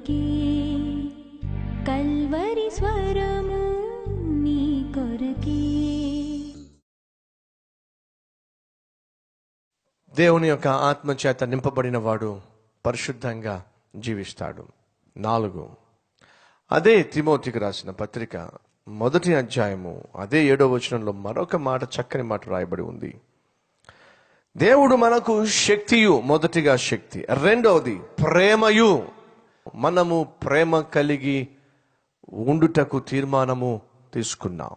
కొరకే కల్వరి స్వరము నీ కొరకే. దేవుని యొక్క ఆత్మ చేత నింపబడిన వాడు పరిశుద్ధంగా జీవిస్తాడు. 4, అదే తిమోతికి రాసిన పత్రిక 1వ అధ్యాయము అదే 7వ వచనంలో మరొక మాట, చక్కని మాట రాయబడి ఉంది. దేవుడు మనకు శక్తియు, మొదటిగా శక్తి, రెండవది ప్రేమయు. మనము ప్రేమ కలిగి ఉండుటకు తీర్మానము తీసుకున్నాం.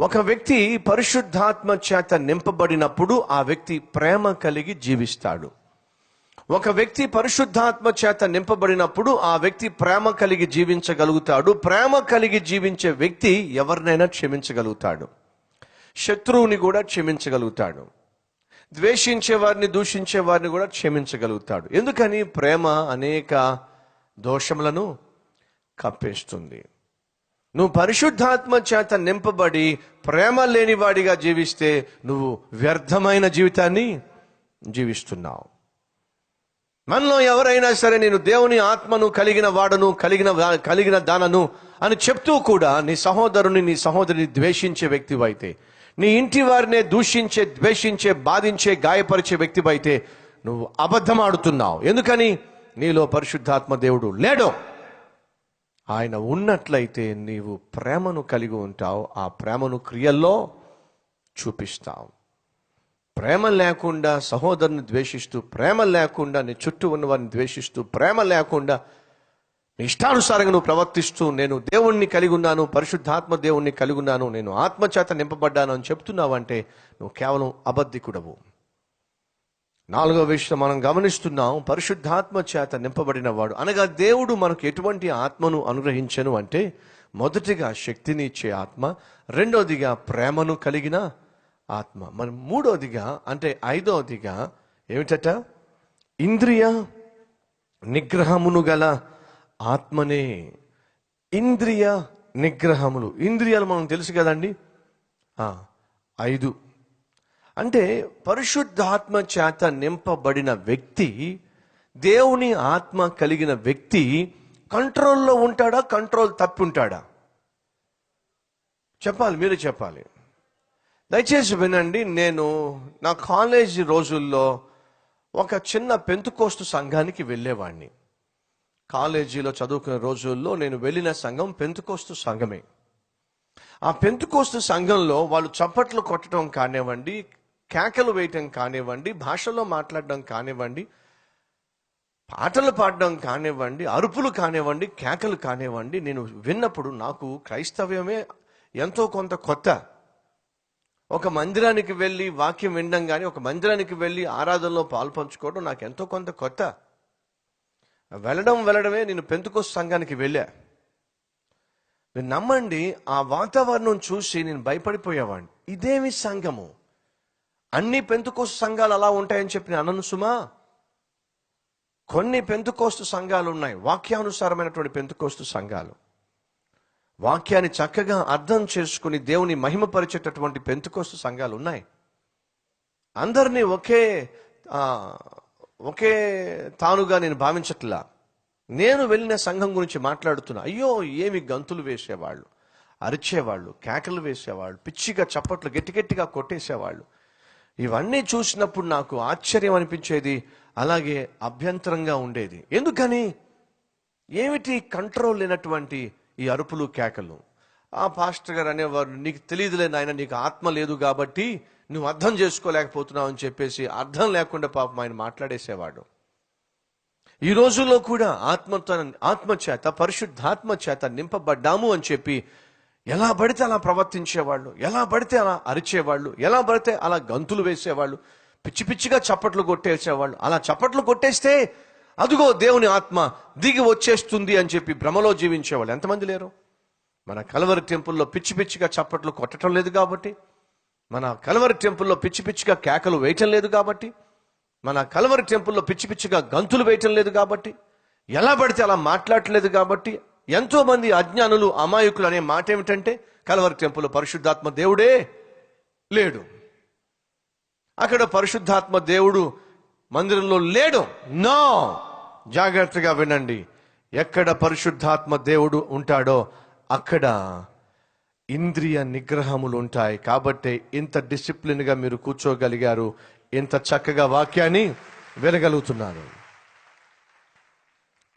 ఒక వ్యక్తి పరిశుద్ధాత్మ చేత నింపబడినప్పుడు ఆ వ్యక్తి ప్రేమ కలిగి జీవిస్తాడు. ఒక వ్యక్తి పరిశుద్ధాత్మ చేత నింపబడినప్పుడు ఆ వ్యక్తి ప్రేమ కలిగి జీవించగలుగుతాడు. ప్రేమ కలిగి జీవించే వ్యక్తి ఎవరినైనా క్షమించగలుగుతాడు, శత్రువుని కూడా క్షమించగలుగుతాడు, ద్వేషించే వారిని, దూషించే వారిని కూడా క్షమించగలుగుతాడు. ఎందుకని? ప్రేమ అనేక దోషములను కప్పేస్తుంది. నువ్వు పరిశుద్ధాత్మ చేత నింపబడి ప్రేమ లేనివాడిగా జీవిస్తే నువ్వు వ్యర్థమైన జీవితాన్ని జీవిస్తున్నావు. మనలో ఎవరైనా సరే నేను దేవుని ఆత్మను కలిగిన వాడను, కలిగిన దానను అని చెప్తూ కూడా నీ సహోదరుని, నీ సహోదరిని ద్వేషించే వ్యక్తివైతే, నీ ఇంటి వారినే దూషించే, ద్వేషించే, బాధించే, గాయపరిచే వ్యక్తివైతే నువ్వు అబద్ధం ఆడుతున్నావు. ఎందుకని? నీలో పరిశుద్ధాత్మ దేవుడు లేడు. ఆయన ఉన్నట్లయితే నీవు ప్రేమను కలిగి ఉంటావు, ఆ ప్రేమను క్రియల్లో చూపిస్తావు. ప్రేమ లేకుండా సహోదరుని ద్వేషిస్తూ, ప్రేమ లేకుండా నీ చుట్టూ ఉన్న వారిని ద్వేషిస్తూ, ప్రేమ లేకుండా నీ ఇష్టానుసారంగా నువ్వు ప్రవర్తిస్తూ, నేను దేవుణ్ణి కలిగి ఉన్నాను, పరిశుద్ధాత్మ దేవుణ్ణి కలిగి ఉన్నాను, నేను ఆత్మచేత నింపబడ్డాను అని చెప్తున్నావంటే నువ్వు కేవలం అబద్ధికుడవు. 4వ విషయం మనం గమనిస్తున్నాం, పరిశుద్ధాత్మ చేత నింపబడిన వాడు అనగా దేవుడు మనకు ఎటువంటి ఆత్మను అనుగ్రహించెను అంటే, మొదటిగా శక్తిని ఇచ్చే ఆత్మ, రెండవదిగా ప్రేమను కలిగిన ఆత్మ, మరి మూడవదిగా అంటే 5వదిగా ఏమిటట? ఇంద్రియ నిగ్రహమును గల ఆత్మనే. ఇంద్రియ నిగ్రహములు, ఇంద్రియాలు మనం తెలుసు కదండి, 5. అంటే పరిశుద్ధాత్మ చేత నింపబడిన వ్యక్తి, దేవుని ఆత్మ కలిగిన వ్యక్తి కంట్రోల్లో ఉంటాడా, కంట్రోల్ తప్పి ఉంటాడా? చెప్పాలి, మీరు చెప్పాలి. దయచేసి వినండి. నేను నా కాలేజీ రోజుల్లో ఒక చిన్న పెంతుకోస్తు సంఘానికి వెళ్ళేవాడిని. కాలేజీలో చదువుకునే రోజుల్లో నేను వెళ్ళిన సంఘం పెంతుకోస్తు సంఘమే. ఆ పెంతుకోస్తు సంఘంలో వాళ్ళు చప్పట్లు కొట్టడం కానివ్వండి, కేకలు వేయటం కానివ్వండి, భాషలో మాట్లాడడం కానివ్వండి, పాటలు పాడడం కానివ్వండి, అరుపులు కానివ్వండి, కేకలు కానివ్వండి, నేను విన్నప్పుడు నాకు క్రైస్తవ్యమే ఎంతో కొంత కొత్త. ఒక మందిరానికి వెళ్ళి వాక్యం వినడం కానీ, ఒక మందిరానికి వెళ్ళి ఆరాధనలో పాల్పంచుకోవడం నాకు ఎంతో కొంత కొత్త. వెళ్ళడమే నేను పెంతుకోస్తు సంఘానికి వెళ్ళా. మీరు నమ్మండి, ఆ వాతావరణం చూసి నేను భయపడిపోయేవాడిని. ఇదేమి సంఘము? అన్ని పెంతుకోస్తు సంఘాలు అలా ఉంటాయని చెప్పి నేను అనను సుమా. కొన్ని పెంతుకోస్తు సంఘాలు ఉన్నాయి, వాక్యానుసారమైనటువంటి పెంతుకోస్తు సంఘాలు, వాక్యాన్ని చక్కగా అర్థం చేసుకుని దేవుని మహిమపరిచేటటువంటి పెంతుకోస్తు సంఘాలు ఉన్నాయి. అందరినీ ఒకే తానుగా నేను భావించట్లా. నేను వెళ్ళిన సంఘం గురించి మాట్లాడుతున్నా. అయ్యో, ఏమి గంతులు వేసేవాళ్ళు, అరిచేవాళ్ళు, కేకలు వేసేవాళ్ళు, పిచ్చిగా చప్పట్లు గట్టిగా కొట్టేసేవాళ్ళు. ఇవన్నీ చూసినప్పుడు నాకు ఆశ్చర్యం అనిపించేది, అలాగే అభ్యంతరంగా ఉండేది. ఎందుకని? ఏమిటి కంట్రోల్ లేనటువంటి ఈ అరుపులు, కేకలు? ఆ పాస్టర్ గారు అనేవారు, నీకు తెలియదులే నాయన, నీకు ఆత్మ లేదు కాబట్టి నువ్వు అర్థం చేసుకోలేకపోతున్నావు అని చెప్పేసి అర్థం లేకుండా పాపం ఆయన మాట్లాడేసేవాడు. ఈ రోజుల్లో కూడా ఆత్మ చేత, పరిశుద్ధాత్మ చేత నింపబడ్డాము అని చెప్పి ఎలా పడితే అలా ప్రవర్తించేవాళ్ళు, ఎలా పడితే అలా అరిచేవాళ్ళు, ఎలా పడితే అలా గంతులు వేసేవాళ్ళు, పిచ్చిగా చప్పట్లు కొట్టేసేవాళ్ళు. అలా చప్పట్లు కొట్టేస్తే అదుగో దేవుని ఆత్మ దిగి వచ్చేస్తుంది అని చెప్పి భ్రమలో జీవించేవాళ్ళు ఎంతమంది లేరు? మన కల్వరి టెంపుల్లో పిచ్చిగా చప్పట్లు కొట్టడం లేదు కాబట్టి, మన కల్వరి టెంపుల్లో పిచ్చిగా కేకలు వేయటం లేదు కాబట్టి, మన కల్వరి టెంపుల్లో పిచ్చిగా గంతులు వేయటం లేదు కాబట్టి, ఎలా పడితే అలా మాట్లాడలేదు కాబట్టి, ఎంతో మంది అజ్ఞానులు, అమాయకులు అనే మాట ఏమిటంటే, కల్వరి టెంపుల్లో పరిశుద్ధాత్మ దేవుడే లేడు, అక్కడ పరిశుద్ధాత్మ దేవుడు మందిరంలో లేడు. నో, జాగ్రత్తగా వినండి. ఎక్కడ పరిశుద్ధాత్మ దేవుడు ఉంటాడో అక్కడ ఇంద్రియ నిగ్రహములు ఉంటాయి. కాబట్టి ఇంత డిసిప్లిన్గా మీరు కూర్చోగలిగారు, ఇంత చక్కగా వాక్యాన్ని వినగలుగుతున్నారు.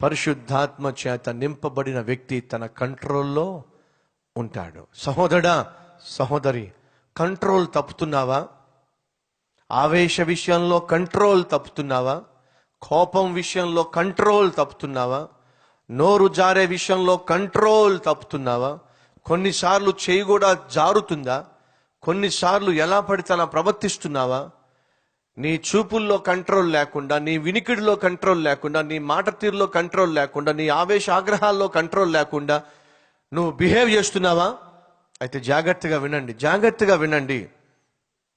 పరిశుద్ధాత్మ చేత నింపబడిన వ్యక్తి తన కంట్రోల్లో ఉంటాడు. సహోదరా, సహోదరి, కంట్రోల్ తప్పుతున్నావా? ఆవేశ విషయంలో కంట్రోల్ తప్పుతున్నావా? కోపం విషయంలో కంట్రోల్ తప్పుతున్నావా? నోరు జారే విషయంలో కంట్రోల్ తప్పుతున్నావా? కొన్నిసార్లు చేయి కూడా జారుతుందా? కొన్నిసార్లు ఎలా పడితే అలా ప్రవర్తిస్తున్నావా? నీ చూపుల్లో కంట్రోల్ లేకుండా, నీ వినికిడిలో కంట్రోల్ లేకుండా, నీ మాట తీరులో కంట్రోల్ లేకుండా, నీ ఆవేశ ఆగ్రహాల్లో కంట్రోల్ లేకుండా నువ్వు బిహేవ్ చేస్తున్నావా? అయితే జాగ్రత్తగా వినండి, జాగ్రత్తగా వినండి.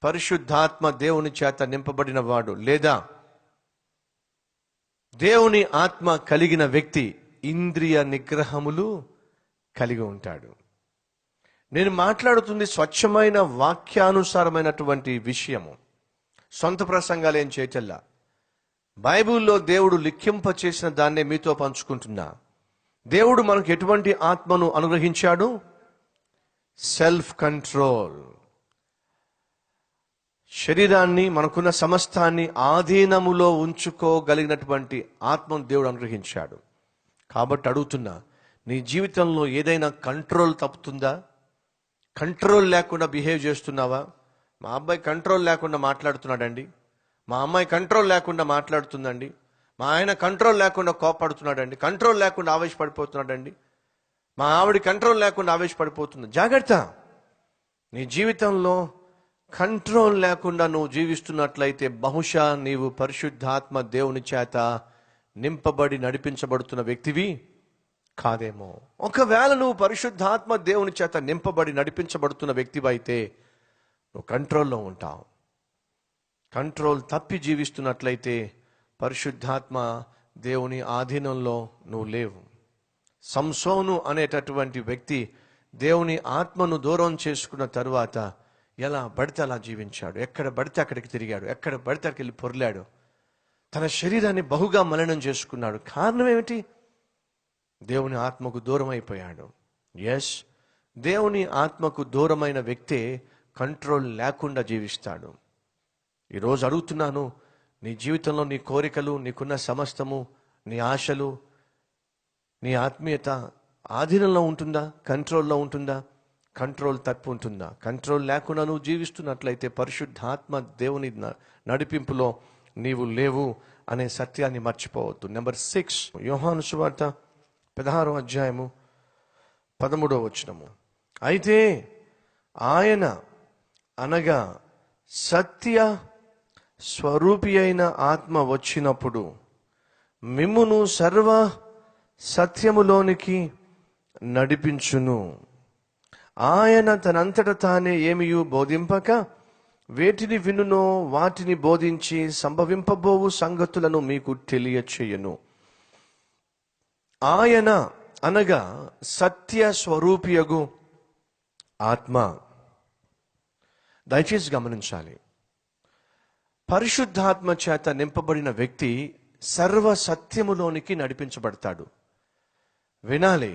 పరిశుద్ధాత్మ దేవుని చేత నింపబడిన వాడు లేదా దేవుని ఆత్మ కలిగిన వ్యక్తి ఇంద్రియ నిగ్రహములు కలిగి ఉంటాడు. నేను మాట్లాడుతుంది స్వచ్ఛమైన వాక్యానుసారమైనటువంటి విషయము. సొంత ప్రసంగాలు ఏం చేయటల్లా. బైబిల్లో దేవుడు లిఖింప చేసిన దాన్నే మీతో పంచుకుంటున్నా. దేవుడు మనకు ఎటువంటి ఆత్మను అనుగ్రహించాడు? Self control. శరీరాన్ని, మనకున్న సమస్తాన్ని ఆధీనములో ఉంచుకోగలిగినటువంటి ఆత్మను దేవుడు అనుగ్రహించాడు. కాబట్టి అడుగుతున్నా, నీ జీవితంలో ఏదైనా కంట్రోల్ తప్పుతుందా? కంట్రోల్ లేకుండా బిహేవ్ చేస్తున్నావా? మా అబ్బాయి కంట్రోల్ లేకుండా మాట్లాడుతున్నాడండి, మా అమ్మాయి కంట్రోల్ లేకుండా మాట్లాడుతుందండి, మా ఆయన కంట్రోల్ లేకుండా కోపడుతున్నాడండి, కంట్రోల్ లేకుండా ఆవేశపడిపోతున్నాడండి, మా ఆవిడ కంట్రోల్ లేకుండా ఆవేశపడిపోతుంది. జాగ్రత్త. నీ జీవితంలో కంట్రోల్ లేకుండా నువ్వు జీవిస్తున్నట్లయితే బహుశా నీవు పరిశుద్ధాత్మ దేవుని చేత నింపబడి నడిపించబడుతున్న వ్యక్తివి కాదేమో. ఒకవేళ నువ్వు పరిశుద్ధాత్మ దేవుని చేత నింపబడి నడిపించబడుతున్న వ్యక్తివైతే నువ్వు కంట్రోల్లో ఉంటావు. కంట్రోల్ తప్పి జీవిస్తున్నట్లయితే పరిశుద్ధాత్మ దేవుని ఆధీనంలో నువ్వు లేవు. సంసోను అనేటటువంటి వ్యక్తి దేవుని ఆత్మను దూరం చేసుకున్న తరువాత ఎలా పడితే అలా జీవించాడు, ఎక్కడ పడితే అక్కడికి తిరిగాడు, ఎక్కడ పడితే అక్కడికి వెళ్ళి పొర్లాడు, తన శరీరాన్ని బహుగా మలినం చేసుకున్నాడు. కారణం ఏమిటి? దేవుని ఆత్మకు దూరం అయిపోయాడు. ఎస్, దేవుని ఆత్మకు దూరమైన వ్యక్తే కంట్రోల్ లేకుండా జీవిస్తాడు. ఈరోజు అడుగుతున్నాను, నీ జీవితంలో నీ కోరికలు, నీకున్న సమస్తము, నీ ఆశలు, నీ ఆత్మీయత ఆధీనంలో ఉంటుందా? కంట్రోల్లో ఉంటుందా? కంట్రోల్ తప్పి ఉంటుందా? కంట్రోల్ లేకుండా నువ్వు జీవిస్తున్నట్లయితే పరిశుద్ధాత్మ దేవుని నడిపింపులో నీవు లేవు అనే సత్యాన్ని మర్చిపోవద్దు. నెంబర్ 6, యోహాను సువార్త 16వ అధ్యాయము 13వ వచనము. అయితే ఆయన అనగా సత్య స్వరూపి అయిన ఆత్మ వచ్చినప్పుడు మిమ్మును సర్వ సత్యములోనికి నడిపించును. ఆయన తనంతట తానే ఏమియు బోధింపక వేటిని వినునో వాటిని బోధించి సంభవింపబోవు సంగతులను మీకు తెలియచేయును. ఆయన అనగా సత్య స్వరూపియగు ఆత్మ. దయచేసి గమనించాలి, పరిశుద్ధాత్మ చేత నింపబడిన వ్యక్తి సర్వ సత్యములోనికి నడిపించబడతాడు. వినాలి,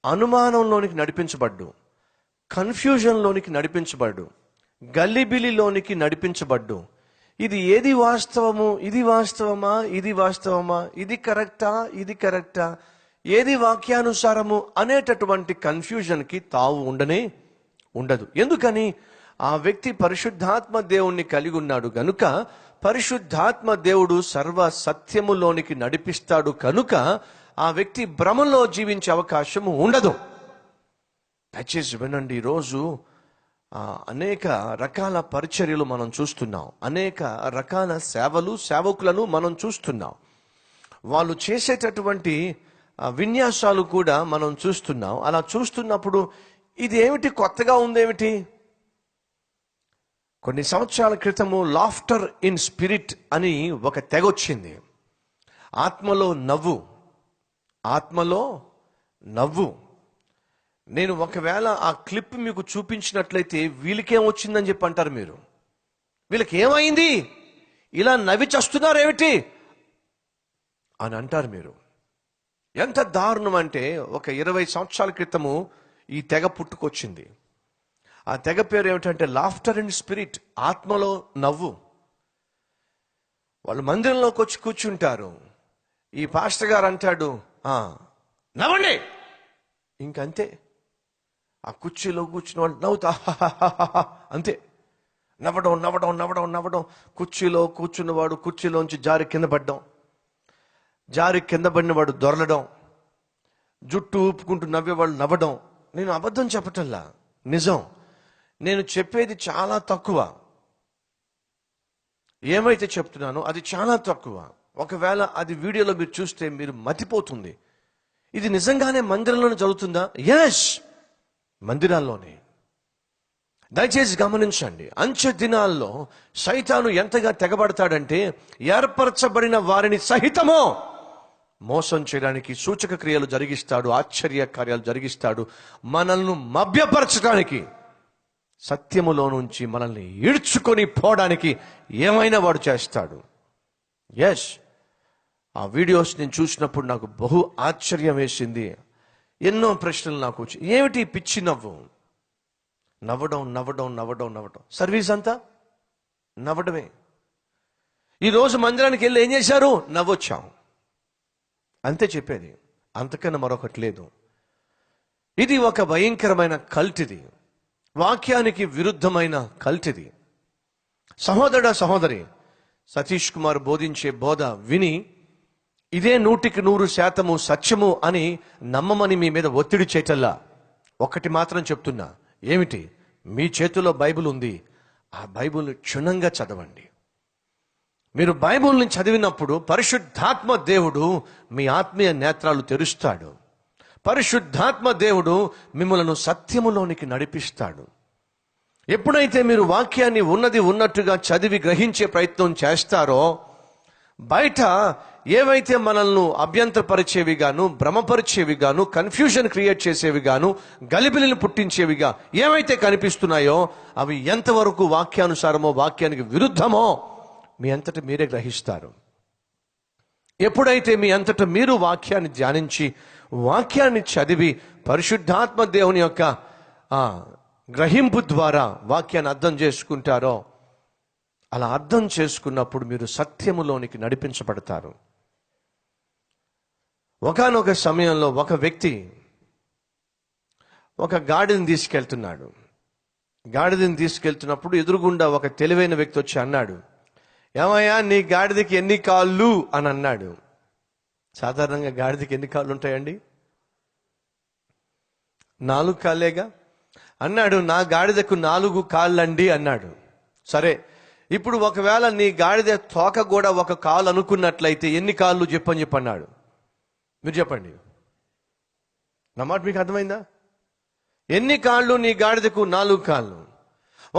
అనుమానంలోనికి నడిపించబడ్డు, కన్ఫ్యూజన్లోనికి నడిపించబడ్డు, గల్లిబిలిలోనికి నడిపించబడ్డు. ఇది ఏది వాస్తవము, ఇది వాస్తవమా, ఇది వాస్తవమా, ఇది కరెక్టా, ఇది కరెక్టా, ఏది వాక్యానుసారము అనేటటువంటి కన్ఫ్యూజన్కి తావు ఉండదు. ఎందుకని? ఆ వ్యక్తి పరిశుద్ధాత్మ దేవుణ్ణి కలిగి ఉన్నాడు గనుక, పరిశుద్ధాత్మ దేవుడు సర్వ సత్యములోనికి నడిపిస్తాడు కనుక ఆ వ్యక్తి భ్రమలో జీవించే అవకాశము ఉండదు. దయచేసి వినండి, ఈరోజు అనేక రకాల పరిచర్యలు మనం చూస్తున్నాం, అనేక రకాల సేవకులను మనం చూస్తున్నాం. వాళ్ళు చేసేటటువంటి విన్యాసాలు కూడా మనం చూస్తున్నాం. అలా చూస్తున్నప్పుడు ఇది ఏమిటి, కొత్తగా ఉందేమిటి? కొన్ని సంవత్సరాల క్రితము లాఫ్టర్ ఇన్ స్పిరిట్ అని ఒక తెగొచ్చింది. ఆత్మలో నవ్వు. నేను ఒకవేళ ఆ క్లిప్ మీకు చూపించినట్లయితే వీళ్ళకేం వచ్చిందని చెప్పి అంటారు మీరు. వీళ్ళకి ఏమైంది, ఇలా నవ్వి చస్తున్నారేమిటి అని అంటారు మీరు. ఎంత దారుణం అంటే, ఒక 20 సంవత్సరాల క్రితము ఈ తెగ పుట్టుకొచ్చింది. ఆ తెగ పేరు ఏమిటంటే లాఫ్టర్ అండ్ స్పిరిట్, ఆత్మలో నవ్వు. వాళ్ళు మందిరంలోకి వచ్చి కూర్చుంటారు. ఈ పాస్టర్ గారు అంటాడు, నవ్వండి, ఇంకంతే. ఆ కుర్చీలో కూర్చున్న వాళ్ళు నవ్వుతా అంతే, నవ్వడం నవ్వడం నవ్వడం నవ్వడం. కుర్చీలో కూర్చున్నవాడు కుర్చీలోంచి జారి కింద పడ్డం, జారి కింద పడినవాడు దొరలడం, జుట్టు ఊపుకుంటూ నవ్వేవాళ్ళు నవ్వడం. నేను అబద్ధం చెప్పటల్లా, నిజం. నేను చెప్పేది చాలా తక్కువ, ఏమైతే చెప్తున్నానో అది చాలా తక్కువ. ఒకవేళ అది వీడియోలో మీరు చూస్తే మీరు మతిపోతుంది. ఇది నిజంగానే మందిరంలోనే జరుగుతుందా? ఎస్, మందిరాల్లోనే. దయచేసి గమనించండి, అంచె దినాల్లో సైతాను ఎంతగా తెగబడతాడంటే, ఏర్పరచబడిన వారిని సహితమో మోసం చేయడానికి సూచక క్రియలు జరిగిస్తాడు, ఆశ్చర్య కార్యాలు జరిగిస్తాడు. మనల్ని మభ్యపరచడానికి, సత్యములో నుంచి మనల్ని ఈడ్చుకొని పోవడానికి ఏమైనా వాడు చేస్తాడు. ఎస్, ఆ వీడియోస్ నేను చూసినప్పుడు నాకు బహు ఆశ్చర్యం వేసింది. ఎన్నో ప్రశ్నలు నాకు వచ్చి, ఏమిటి పిచ్చి నవ్వు? నవ్వడం నవ్వడం నవ్వడం నవ్వడం. సర్వీస్ అంతా నవ్వడమే. ఈరోజు మందిరానికి వెళ్ళి ఏం చేశారు? నవ్వొచ్చాం, అంతే చెప్పేది, అంతకన్నా మరొకటి లేదు. ఇది ఒక భయంకరమైన కల్ట్. ఇది వాక్యానికి విరుద్ధమైన కల్ట్. ఇది సహోదరుడా సహోదరి, సతీష్ కుమార్ బోధించే బోధ విని ఇదే 100% సత్యము అని నమ్మమని మీ మీద ఒత్తిడి చేయటల్లా. ఒకటి మాత్రం చెప్తున్నా, ఏమిటి? మీ చేతిలో బైబిల్ ఉంది, ఆ బైబిల్ని క్షుణ్ణంగా చదవండి. మీరు బైబిల్ని చదివినప్పుడు పరిశుద్ధాత్మ దేవుడు మీ ఆత్మీయ నేత్రాలు తెరుస్తాడు. పరిశుద్ధాత్మ దేవుడు మిమ్మలను సత్యములోనికి నడిపిస్తాడు. ఎప్పుడైతే మీరు వాక్యాన్ని ఉన్నది ఉన్నట్టుగా చదివి గ్రహించే ప్రయత్నం చేస్తారో, బయట ఏవైతే మనల్ని అభ్యంతరపరిచేవిగాను, భ్రమపరిచేవిగాను, కన్ఫ్యూజన్ క్రియేట్ చేసేవిగాను, గలిబిలిని పుట్టించేవిగా ఏవైతే కనిపిస్తున్నాయో అవి ఎంతవరకు వాక్యానుసారమో, వాక్యానికి విరుద్ధమో మీ అంతటా మీరే గ్రహిస్తారు. ఎప్పుడైతే మీ అంతటా మీరు వాక్యాన్ని ధ్యానించి, వాక్యాన్ని చదివి, పరిశుద్ధాత్మ దేవుని యొక్క గ్రహింపు ద్వారా వాక్యాన్ని అర్థం చేసుకుంటారో, అలా అర్థం చేసుకున్నప్పుడు మీరు సత్యములోనికి నడిపించబడతారు. ఒకానొక సమయంలో ఒక వ్యక్తి ఒక గాడిదని తీసుకెళ్తున్నాడు. గాడిదని తీసుకెళ్తున్నప్పుడు ఎదురుగుండా ఒక తెలివైన వ్యక్తి వచ్చి అన్నాడు, ఏమయ్యా నీ గాడిదకి ఎన్ని కాళ్ళు అని అన్నాడు. సాధారణంగా గాడిదకి ఎన్ని కాళ్ళు ఉంటాయండి? 4 కాళ్ళేగా. అన్నాడు, నా గాడిదకు 4 కాళ్ళండి అన్నాడు. సరే, ఇప్పుడు ఒకవేళ నీ గాడిద తోక కూడా ఒక కాలు అనుకున్నట్లయితే ఎన్ని కాళ్ళు చెప్పని చెప్పన్నాడు. మీరు చెప్పండి, నా మాట మీకు అర్థమైందా? ఎన్ని కాళ్ళు నీ గాడిదకు? 4 కాళ్ళు.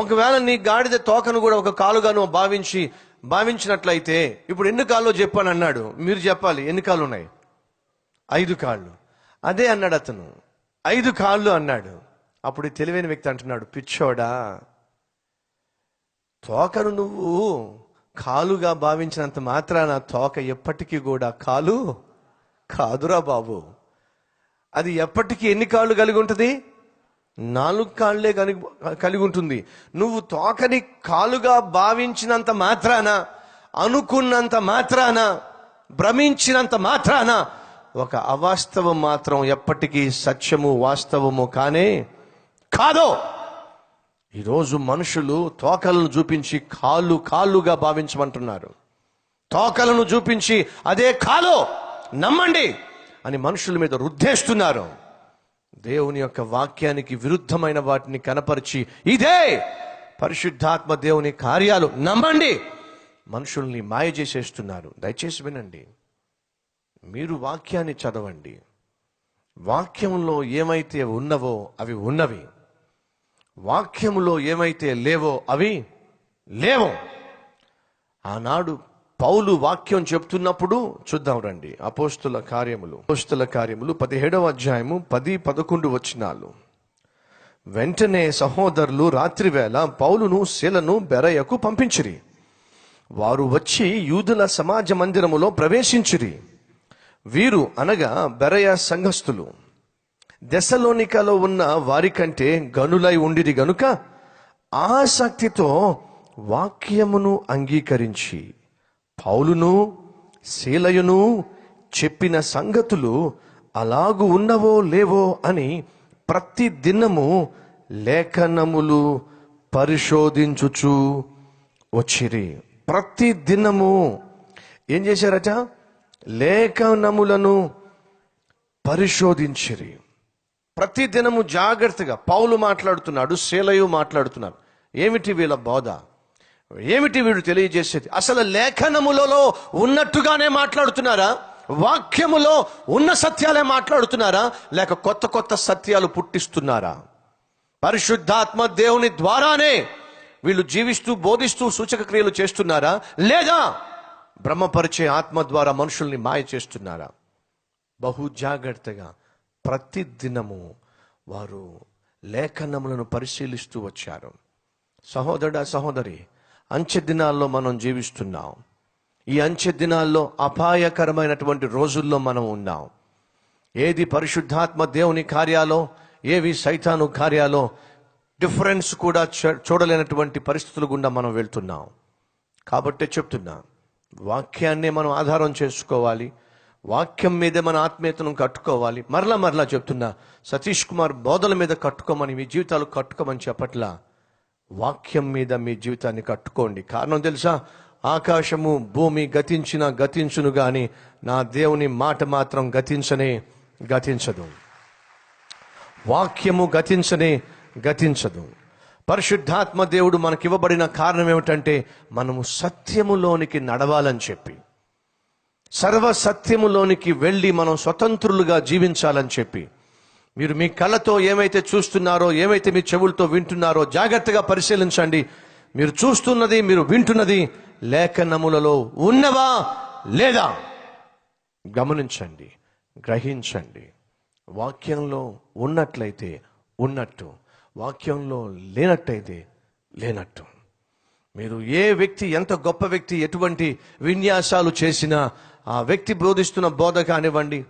ఒకవేళ నీ గాడిద తోకను కూడా ఒక కాలుగాను భావించినట్లయితే ఇప్పుడు ఎన్ని కాళ్ళు చెప్పని అన్నాడు. మీరు చెప్పాలి, ఎన్ని కాళ్ళు ఉన్నాయి? 5 కాళ్ళు. అదే అన్నాడు అతను, 5 కాళ్ళు అన్నాడు. అప్పుడు తెలివైన వ్యక్తి అంటున్నాడు, పిచ్చోడా, తోకను నువ్వు కాలుగా భావించినంత మాత్రాన తోక ఎప్పటికీ కూడా కాలు కాదురా బాబు. అది ఎప్పటికీ ఎన్ని కాళ్ళు కలిగి ఉంటుంది? 4 కాళ్లే కలిగి ఉంటుంది. నువ్వు తోకని కాలుగా భావించినంత మాత్రాన, అనుకున్నంత మాత్రాన, భ్రమించినంత మాత్రాన ఒక అవాస్తవం మాత్రం ఎప్పటికీ సత్యము వాస్తవము కానే కాదో. ఈరోజు మనుషులు తోకలను చూపించి కాళ్ళుగా భావించమంటున్నారు. తోకలను చూపించి అదే కాలో నమ్మండి అని మనుషుల మీద రుద్దేస్తున్నారు. దేవుని యొక్క వాక్యానికి విరుద్ధమైన వాటిని కనపరిచి ఇదే పరిశుద్ధాత్మ దేవుని కార్యాలు నమ్మండి మనుషుల్ని మాయ చేసేస్తున్నారు. దయచేసి వినండి, మీరు వాక్యాన్ని చదవండి. వాక్యంలో ఏమైతే ఉన్నవో అవి ఉన్నవి, వాక్యములో ఏమైతే లేవో అవి లేవు. ఆనాడు పౌలు వాక్యం చెప్తున్నప్పుడు చూద్దాం రండి. అపోస్తుల కార్యములు 17వ అధ్యాయము 10-11 వచనాలు. వెంటనే సహోదరులు రాత్రివేళ పౌలును శీలను బెరయకు పంపించిరి. వారు వచ్చి యూదుల సమాజ మందిరములో ప్రవేశించిరి. వీరు అనగా బెరయ సంఘస్థులు దెసలోనికలో ఉన్న వారి కంటే గనులై ఉండిరి గనుక ఆసక్తితో వాక్యమును అంగీకరించి పౌలును శీలయును చెప్పిన సంగతులు అలాగు ఉన్నవో లేవో అని ప్రతి దినము లేఖనములు పరిశోధించుచు వచ్చిరి. ప్రతి దినము ఏం చేశారట? లేఖనములను పరిశోధించిరి. ప్రతి దినము జాగ్రత్తగా పౌలు మాట్లాడుతున్నాడు, శీలయు మాట్లాడుతున్నారు. ఏమిటి వీళ్ళ బోధ? ఏమిటి వీడు తెలియజేసేది? అసలు లేఖనములలో ఉన్నట్టుగానే మాట్లాడుతున్నారా? వాక్యములో ఉన్న సత్యాలే మాట్లాడుతున్నారా? లేక కొత్త కొత్త సత్యాలు పుట్టిస్తున్నారా? పరిశుద్ధాత్మ దేవుని ద్వారానే వీళ్ళు జీవిస్తూ బోధిస్తూ సూచక క్రియలు చేస్తున్నారా? లేదా బ్రహ్మపరిచే ఆత్మ ద్వారా మనుషుల్ని మాయ చేస్తున్నారా? బహు జాగ్రత్తగా ప్రతి దినము వారు లేఖనములను పరిశీలిస్తూ వచ్చారు. సహోదరుడా, సహోదరి, అంచె దినాల్లో మనం జీవిస్తున్నాం. ఈ అంచె దినాల్లో అపాయకరమైనటువంటి రోజుల్లో మనం ఉన్నాం. ఏది పరిశుద్ధాత్మ దేవుని కార్యాలో, ఏవి సైతాను కార్యాలో డిఫరెన్స్ కూడా చూడలేనటువంటి పరిస్థితుల గుండా మనం వెళ్తున్నాం. కాబట్టే చెప్తున్నా, వాక్యాన్నే మనం ఆధారం చేసుకోవాలి. వాక్యం మీదే మన ఆత్మీయతను కట్టుకోవాలి. మరలా చెప్తున్నా, సతీష్ కుమార్ బోధల మీద కట్టుకోమని, మీ జీవితాలు కట్టుకోమని చెప్పట్లా. వాక్యం మీద మీ జీవితాన్ని కట్టుకోండి. కారణం తెలుసా? ఆకాశము భూమి గతించును గాని నా దేవుని మాట మాత్రం గతించదు. వాక్యము గతించదు. పరిశుద్ధాత్మ దేవుడు మనకివ్వబడిన కారణం ఏమిటంటే మనము సత్యములోనికి నడవాలని చెప్పి, సర్వ సత్యములోనికి వెళ్ళి మనం స్వతంత్రులుగా జీవించాలని చెప్పి. మీరు మీ కళ్ళతో ఏమైతే చూస్తున్నారో, ఏమైతే మీ చెవులతో వింటున్నారో జాగ్రత్తగా పరిశీలించండి. మీరు చూస్తున్నది, మీరు వింటున్నది లేఖనములలో ఉన్నవా లేదా గమనించండి, గ్రహించండి. వాక్యంలో ఉన్నట్లయితే ఉన్నట్టు, వాక్యంలో లేనట్టయితే లేనట్టు. మీరు ఏ వ్యక్తి, ఎంత గొప్ప వ్యక్తి, ఎటువంటి విన్యాసాలు చేసినా, ఆ వ్యక్తి బోధిస్తున్న బోధ కానివ్వండి,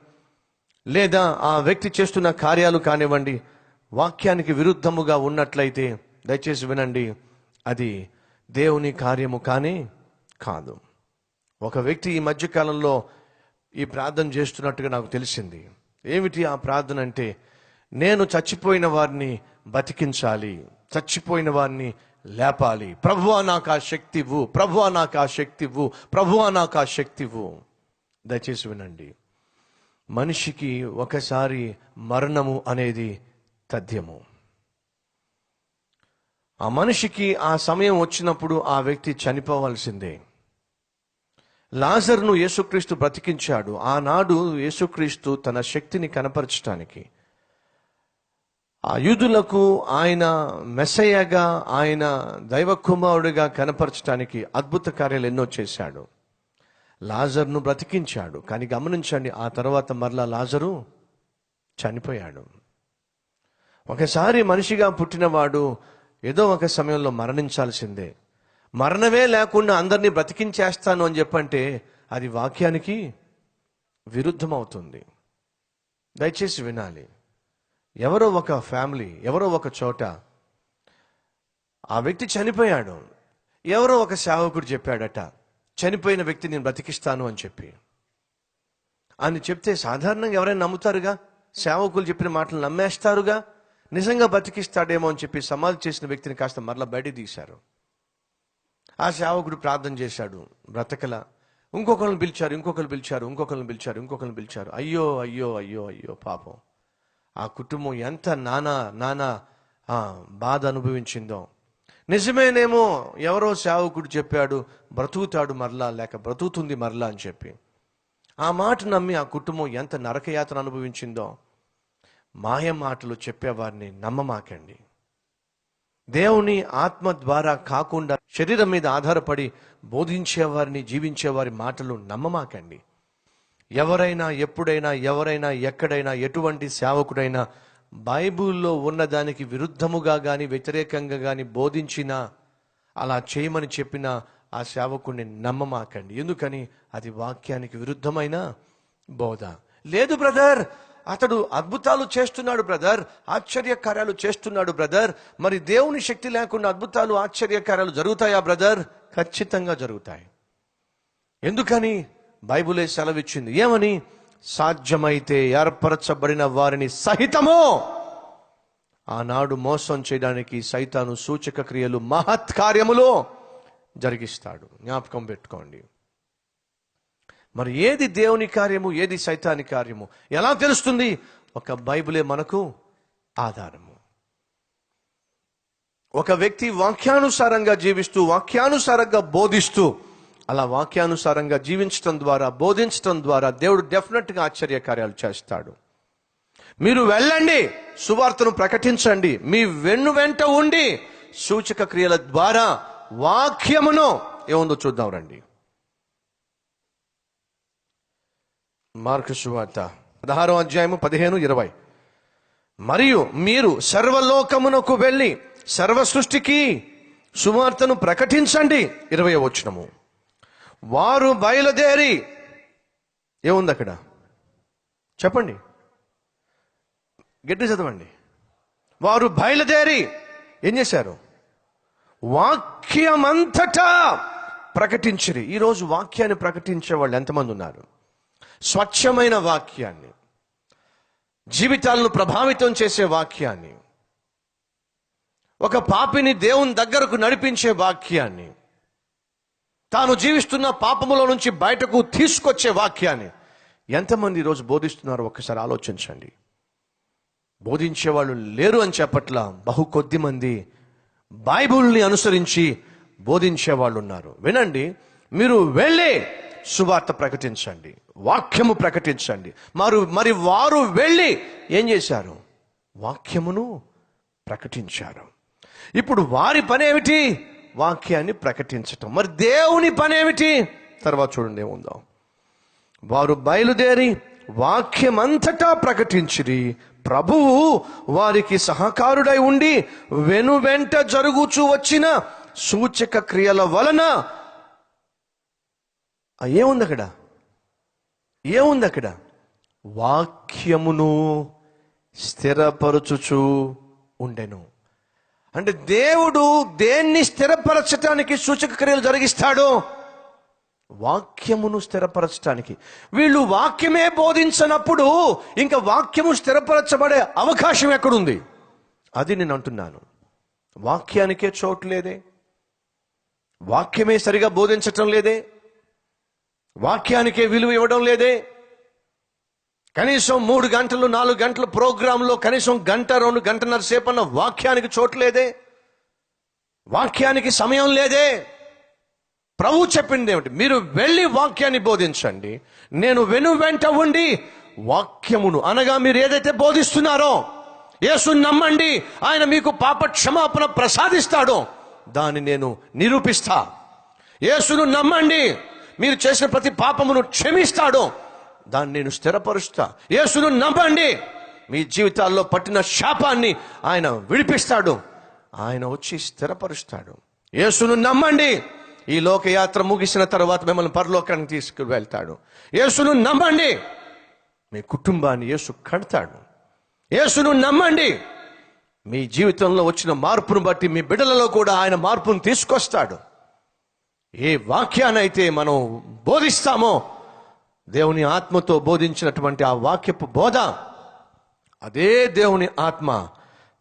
లేదా ఆ వ్యక్తి చేస్తున్న కార్యాలు కానివ్వండి, వాక్యానికి విరుద్ధముగా ఉన్నట్లయితే దయచేసి వినండి, అది దేవుని కార్యము కాదు. ఒక వ్యక్తి ఈ మధ్యకాలంలో ఈ ప్రార్థన చేస్తున్నట్టుగా నాకు తెలిసింది. ఏమిటి ఆ ప్రార్థన అంటే, నేను చచ్చిపోయిన వారిని బతికించాలి, చచ్చిపోయిన వారిని లేపాలి. ప్రభువా నాకు ఆ శక్తి ఇవ్వు, ప్రభువా నాకు ఆ శక్తి ఇవ్వు, ప్రభువా నాకు ఆ శక్తి ఇవ్వు. దయచేసి వినండి, మనిషికి ఒకసారి మరణము అనేది తథ్యము. ఆ మనిషికి ఆ సమయం వచ్చినప్పుడు ఆ వ్యక్తి చనిపోవాల్సిందే. లాజరును యేసుక్రీస్తు బ్రతికించాడు. ఆనాడు యేసుక్రీస్తు తన శక్తిని కనపరచటానికి, ఆ యూదులకు ఆయన మెస్సయ్యగా, ఆయన దైవ కుమారుడిగా కనపరచటానికి అద్భుత కార్యాలు ఎన్నో చేశాడు. లాజరును బ్రతికించాడు. కానీ గమనించండి, ఆ తర్వాత మరలా లాజరు చనిపోయాడు. ఒకసారి మనిషిగా పుట్టినవాడు ఏదో ఒక సమయంలో మరణించాల్సిందే. మరణమే లేకుండా అందరినీ బ్రతికించేస్తాను అని చెప్పంటే అది వాక్యానికి విరుద్ధం అవుతుంది. దయచేసి వినాలి. ఎవరో ఒక ఫ్యామిలీ, ఎవరో ఒక చోట ఆ వ్యక్తి చనిపోయాడు. ఎవరో ఒక సేవకుడు చెప్పాడట, చనిపోయిన వ్యక్తి నేను బ్రతికిస్తాను అని చెప్పి. అని చెప్తే సాధారణంగా ఎవరైనా నమ్ముతారుగా? సేవకులు చెప్పిన మాటలు నమ్మేస్తారుగా. నిజంగా బ్రతికిస్తాడేమో అని చెప్పి సమాధి చేసిన వ్యక్తిని కాస్త మరలా బయట తీశారు. ఆ సేవకుడు ప్రార్థన చేశాడు, బ్రతకల. ఇంకొకరిని పిలిచారు. అయ్యో పాపం, ఆ కుటుంబం ఎంత నానా బాధ అనుభవించిందో. నిజమేనేమో, ఎవరో సేవకుడు చెప్పాడు బ్రతుకుతాడు మరలా, లేక బ్రతుకుతుంది మరలా అని చెప్పి. ఆ మాట నమ్మి ఆ కుటుంబం ఎంత నరకయాతన అనుభవించిందో. మాయ మాటలు చెప్పేవారిని నమ్మమాకండి. దేవుని ఆత్మ ద్వారా కాకుండా శరీరం మీద ఆధారపడి బోధించేవారిని, జీవించేవారి మాటలు నమ్మమాకండి. ఎవరైనా, ఎప్పుడైనా, ఎక్కడైనా, ఎటువంటి సేవకుడైనా బైబిల్లో ఉన్నదానికి విరుద్ధముగా కానీ వ్యతిరేకంగా కానీ బోధించినా, అలా చేయమని చెప్పినా ఆ సేవకుడిని నమ్మమాకండి. ఎందుకని? అది వాక్యానికి విరుద్ధమైన బోధ. లేదు బ్రదర్, అతడు అద్భుతాలు చేస్తున్నాడు బ్రదర్, ఆశ్చర్యకార్యాలు చేస్తున్నాడు బ్రదర్, మరి దేవుని శక్తి లేకుండా అద్భుతాలు ఆశ్చర్యకార్యాలు జరుగుతాయా బ్రదర్? ఖచ్చితంగా జరుగుతాయి. ఎందుకని? బైబిలే సెలవిచ్చింది. ఏమని? సాధ్యమైతే ఏర్పరచబడిన వారిని సహితము ఆనాడు మోసం చేయడానికి సైతాను సూచక క్రియలు, మహత్కార్యములు జరిగిస్తాడు. జ్ఞాపకం పెట్టుకోండి. మరి ఏది దేవుని కార్యము, ఏది సైతాని కార్యము ఎలా తెలుస్తుంది? ఒక బైబిలే మనకు ఆధారము. ఒక వ్యక్తి వాక్యానుసారంగా జీవిస్తూ, వాక్యానుసారంగా బోధిస్తూ, అలా వాక్యానుసారంగా జీవించటం ద్వారా, బోధించటం ద్వారా దేవుడు డెఫినెట్గా ఆశ్చర్యకార్యాలు చేస్తాడు. మీరు వెళ్ళండి, సువార్తను ప్రకటించండి, మీ వెంట ఉండి సూచక క్రియల ద్వారా వాక్యమును ఏముందో చూద్దాం రండి. మార్కు సువార్త 16వ అధ్యాయము 15-20. మరియు మీరు సర్వలోకమునకు వెళ్ళి సర్వ సృష్టికి సువార్తను ప్రకటించండి. 20వ వచనము. వారు బయలుదేరి, ఏముంది అక్కడ చెప్పండి, గట్టి చదవండి. వారు బయలుదేరి ఏం చేశారు? వాక్యమంతటా ప్రకటించిరి. ఈరోజు వాక్యాన్ని ప్రకటించే వాళ్ళు ఎంతమంది ఉన్నారు? స్వచ్ఛమైన వాక్యాన్ని, జీవితాలను ప్రభావితం చేసే వాక్యాన్ని, ఒక పాపిని దేవుని దగ్గరకు నడిపించే వాక్యాన్ని, తాను జీవిస్తున్న పాపములో నుంచి బయటకు తీసుకొచ్చే వాక్యాన్ని ఎంతమంది ఈరోజు బోధిస్తున్నారో ఒక్కసారి ఆలోచించండి. బోధించేవాళ్ళు లేరు అని చెప్పట్లా, బహు కొద్ది మంది బైబిల్ని అనుసరించి బోధించేవాళ్ళు ఉన్నారు. వినండి, మీరు వెళ్ళి సువార్త ప్రకటించండి, వాక్యము ప్రకటించండి. మరి వారు వెళ్ళి ఏం చేశారు? వాక్యమును ప్రకటించారు. ఇప్పుడు వారి పని ఏమిటి? వాక్యాన్ని ప్రకటించటం. మరి దేవుని పని ఏమిటి? తర్వాత చూడండి ఏముందో. వారు బయలుదేరి వాక్యమంతటా ప్రకటించిరి. ప్రభువు వారికి సహకారుడై ఉండి వెనువెంట జరుగుచూ వచ్చిన సూచక క్రియల వలన ఏముంది అక్కడ? ఏముంది అక్కడ? వాక్యమును స్థిరపరచుచు ఉండెను. అంటే దేవుడు దేన్ని స్థిరపరచటానికి సూచక క్రియలు జరిగిస్తాడు? వాక్యమును స్థిరపరచటానికి. వీళ్ళు వాక్యమే బోధించనప్పుడు ఇంకా వాక్యము స్థిరపరచబడే అవకాశం ఎక్కడుంది? అది నేను అంటున్నాను. వాక్యానికే చోటు లేదే, వాక్యమే సరిగా బోధించటం లేదే, వాక్యానికే విలువ ఇవ్వడం లేదే. కనీసం 3 గంటలు 4 గంటల ప్రోగ్రాంలో కనీసం గంట 2 గంటన్నర సేపు అన్న వాక్యానికి చోటు లేదే, వాక్యానికి సమయం లేదే. ప్రభు చెప్పింది ఏమిటి? మీరు వెళ్ళి వాక్యాన్ని బోధించండి, నేను వెంట ఉండి వాక్యమును, అనగా మీరు ఏదైతే బోధిస్తున్నారో, యేసుని నమ్మండి, ఆయన మీకు పాప క్షమాపణ ప్రసాదిస్తాడో దాన్ని నేను నిరూపిస్తా. యేసును నమ్మండి, మీరు చేసిన ప్రతి పాపమును క్షమిస్తాడో దాన్ని నేను స్థిరపరుస్తా. యేసును నమ్మండి, మీ జీవితాల్లో పట్టిన శాపాన్ని ఆయన విడిపిస్తాడు, ఆయన వచ్చి స్థిరపరుస్తాడు. యేసును నమ్మండి, ఈ లోకయాత్ర ముగిసిన తర్వాత మిమ్మల్ని పరలోకానికి తీసుకువెళ్తాడు. యేసును నమ్మండి, మీ కుటుంబాన్ని యేసు కడతాడు. యేసును నమ్మండి, మీ జీవితంలో వచ్చిన మార్పును బట్టి మీ బిడ్డలలో కూడా ఆయన మార్పును తీసుకొస్తాడు. ఏ వాక్యానైతే మనం బోధిస్తామో, దేవుని ఆత్మతో బోధించినటువంటి ఆ వాక్యపు బోధ, అదే దేవుని ఆత్మ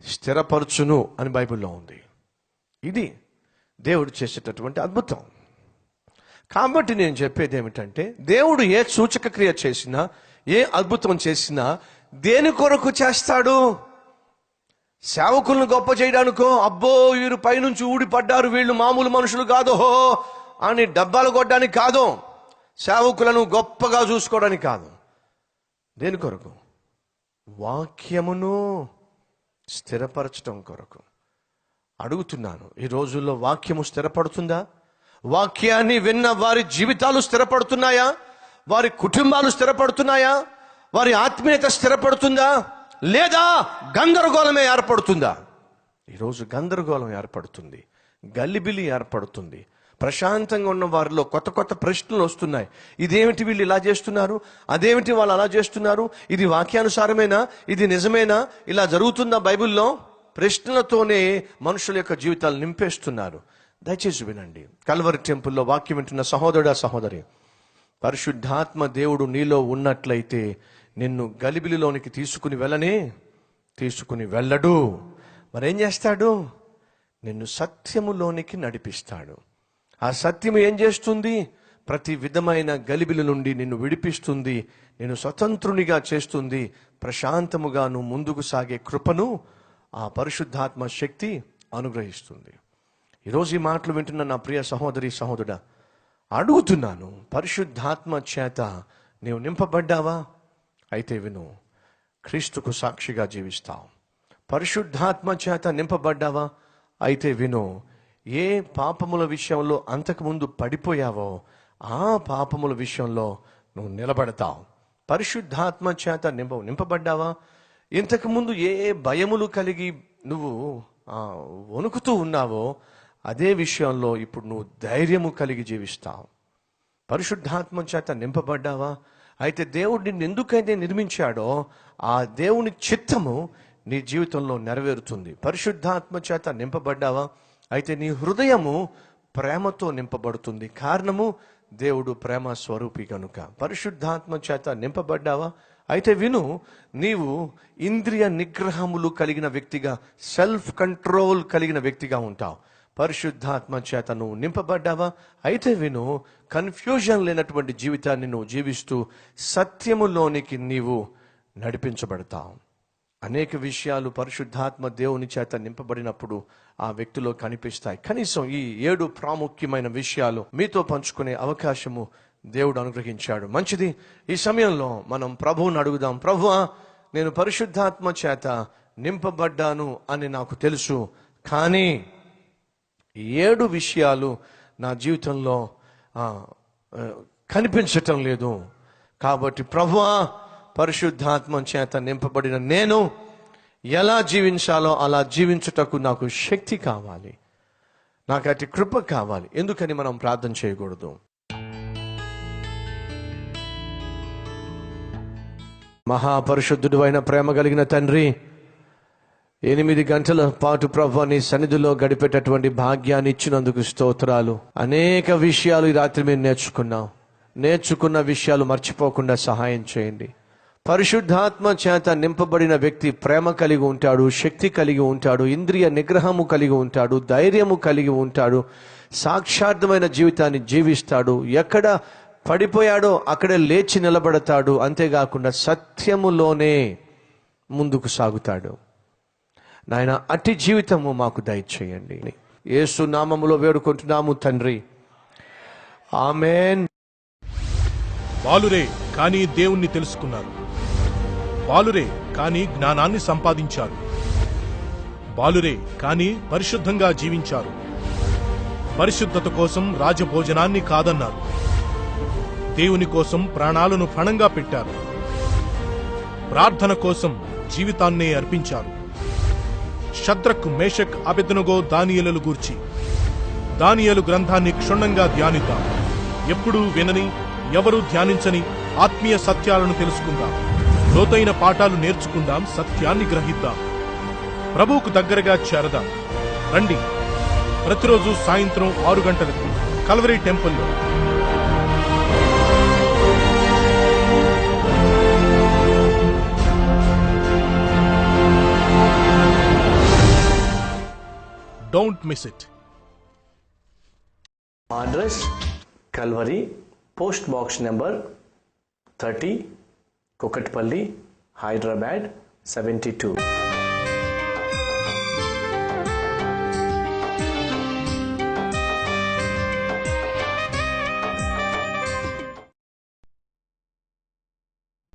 స్థిరపరచును అని బైబిల్లో ఉంది. ఇది దేవుడు చేసేటటువంటి అద్భుతం. కాబట్టి నేను చెప్పేది ఏమిటంటే, దేవుడు ఏ సూచక క్రియ చేసినా, ఏ అద్భుతం చేసినా దేని కొరకు చేస్తాడు? సేవకులను గొప్ప చేయడానికో, అబ్బో వీరు పైనుంచి ఊడిపడ్డారు, వీళ్ళు మామూలు మనుషులు కాదు హో అని డబ్బాలు కొట్టడానికి కాదు, సేవకులను గొప్పగా చూసుకోవడానికి కాదు. దేని కొరకు? వాక్యమును స్థిరపరచటం కొరకు. అడుగుతున్నాను, ఈ రోజుల్లో వాక్యము స్థిరపడుతుందా? వాక్యాన్ని విన్న వారి జీవితాలు స్థిరపడుతున్నాయా? వారి కుటుంబాలు స్థిరపడుతున్నాయా? వారి ఆత్మీయత స్థిరపడుతుందా? లేదా గందరగోళమే ఏర్పడుతుందా? ఈరోజు గందరగోళం ఏర్పడుతుంది, గల్లిబిలి ఏర్పడుతుంది, ప్రశాంతంగా ఉన్న వారిలో కొత్త కొత్త ప్రశ్నలు వస్తున్నాయి. ఇదేమిటి వీళ్ళు ఇలా చేస్తున్నారు, అదేమిటి వాళ్ళు అలా చేస్తున్నారు, ఇది వాక్యానుసారమేనా, ఇది నిజమేనా, ఇలా జరుగుతుందా బైబిల్లో? ప్రశ్నలతోనే మనుషుల యొక్క జీవితాలు నింపేస్తున్నారు. దయచేసి వినండి. కల్వరి టెంపుల్లో వాక్యం వింటున్న సహోదరుడా, సహోదరి, పరిశుద్ధాత్మ దేవుడు నీలో ఉన్నట్లయితే నిన్ను గలిబిలిలోనికి తీసుకుని వెళ్ళడు. మరేం చేస్తాడు? నిన్ను సత్యములోనికి నడిపిస్తాడు. ఆ సత్యము ఏం చేస్తుంది? ప్రతి విధమైన గలిబిలి నుండి నిన్ను విడిపిస్తుంది, నిన్ను స్వతంత్రునిగా చేస్తుంది. ప్రశాంతముగా నువ్వు ముందుకు సాగే కృపను ఆ పరిశుద్ధాత్మ శక్తి అనుగ్రహిస్తుంది. ఈరోజు ఈ మాటలు వింటున్న నా ప్రియ సహోదరి, సహోదరుడా, అడుగుతున్నాను, పరిశుద్ధాత్మ చేత నీవు నింపబడ్డావా? అయితే విను, క్రీస్తుకు సాక్షిగా జీవిస్తావు. పరిశుద్ధాత్మ చేత నింపబడ్డావా? అయితే విను, ఏ పాపముల విషయంలో అంతకుముందు పడిపోయావో ఆ పాపముల విషయంలో నువ్వు నిలబడతావు. పరిశుద్ధాత్మ చేత నింపబడ్డావా? ఇంతకుముందు ఏ భయములు కలిగి నువ్వు వణుకుతూ ఉన్నావో అదే విషయంలో ఇప్పుడు నువ్వు ధైర్యము కలిగి జీవిస్తావు. పరిశుద్ధాత్మ చేత నింపబడ్డావా? అయితే దేవుడు నిన్ను ఎందుకైతే నిర్మించాడో ఆ దేవుని చిత్తము నీ జీవితంలో నెరవేరుతుంది. పరిశుద్ధాత్మ చేత నింపబడ్డావా? అయితే నీ హృదయము ప్రేమతో నింపబడుతుంది. కారణము, దేవుడు ప్రేమ స్వరూపి కనుక. పరిశుద్ధాత్మ చేత నింపబడ్డావా? అయితే విను, నీవు ఇంద్రియ నిగ్రహములు కలిగిన వ్యక్తిగా, సెల్ఫ్ కంట్రోల్ కలిగిన వ్యక్తిగా ఉంటావు. పరిశుద్ధాత్మ చేత నువ్వు నింపబడ్డావా? అయితే విను, కన్ఫ్యూజన్ లేనటువంటి జీవితాన్ని నువ్వు జీవిస్తూ సత్యములోనికి నీవు నడిపించబడతావు. అనేక విషయాలు పరిశుద్ధాత్మ దేవుని చేత నింపబడినప్పుడు ఆ వ్యక్తిలో కనిపిస్తాయి. కనీసం ఈ 7 ప్రాముఖ్యమైన విషయాలు మీతో పంచుకునే అవకాశము దేవుడు అనుగ్రహించాడు. మంచిది, ఈ సమయంలో మనం ప్రభువుని అడుగుదాం. ప్రభువా, నేను పరిశుద్ధాత్మ చేత నింపబడ్డాను అని నాకు తెలుసు, కానీ 7 విషయాలు నా జీవితంలో కనిపించటం లేదు. కాబట్టి ప్రభువా, పరిశుద్ధాత్మ చేత నింపబడిన నేను ఎలా జీవించాలో అలా జీవించుటకు నాకు శక్తి కావాలి, నాకు అతి కృప కావాలి. ఎందుకని మనం ప్రార్థన చేయకూడదు? మహాపరిశుద్ధుడు అయిన ప్రేమ కలిగిన తండ్రి, 8 గంటల పాటు ప్రభువా నీ సన్నిధిలో గడిపేటటువంటి భాగ్యాన్ని ఇచ్చినందుకు స్తోత్రాలు. అనేక విషయాలు ఈ రాత్రి మేము నేర్చుకున్న విషయాలు మర్చిపోకుండా సహాయం చేయండి. పరిశుద్ధాత్మ చేత నింపబడిన వ్యక్తి ప్రేమ కలిగి ఉంటాడు, శక్తి కలిగి ఉంటాడు, ఇంద్రియ నిగ్రహము కలిగి ఉంటాడు, ధైర్యము కలిగి ఉంటాడు, సాక్షార్థమైన జీవితాన్ని జీవిస్తాడు. ఎక్కడ పడిపోయాడో అక్కడే లేచి నిలబడతాడు. అంతేకాకుండా సత్యములోనే ముందుకు సాగుతాడు. నాయన, అట్టి జీవితము మాకు దయచేయండి. యేసు నామములో వేడుకుంటున్నాము తండ్రి, ఆమేన్. బాలురే కానీ దేవుణ్ణి తెలుసుకున్నారు, బాలురే కానీ జ్ఞానాన్ని సంపాదించారు, బాలురే కానీ పరిశుద్ధంగా జీవించారు, పరిశుద్ధత కోసం రాజభోజనాన్ని కాదన్నారు, దేవుని కోసం ప్రాణాలను ఫణంగా పెట్టారు, ప్రార్థన కోసం జీవితాన్నే అర్పించారు. షద్రక్, మేషక్, అబెద్నెగో, దానియేలుల గూర్చి దానియేలు గ్రంథాన్ని క్షుణ్ణంగా ధ్యానిద్దాం. ఎప్పుడూ వినని, ఎవరూ ధ్యానించని ఆత్మీయ సత్యాలను తెలుసుకుందాం. లోతైన పాఠాలు నేర్చుకుందాం, సత్యాన్ని గ్రహిద్దాం, ప్రభువుకు దగ్గరగా చేరదాం. రండి, ప్రతిరోజు సాయంత్రం 6 గంటలకు కల్వరీ టెంపుల్లో. Don't miss it. Address Calvary, Post Box number 30, Kukatpalli, Hyderabad 72.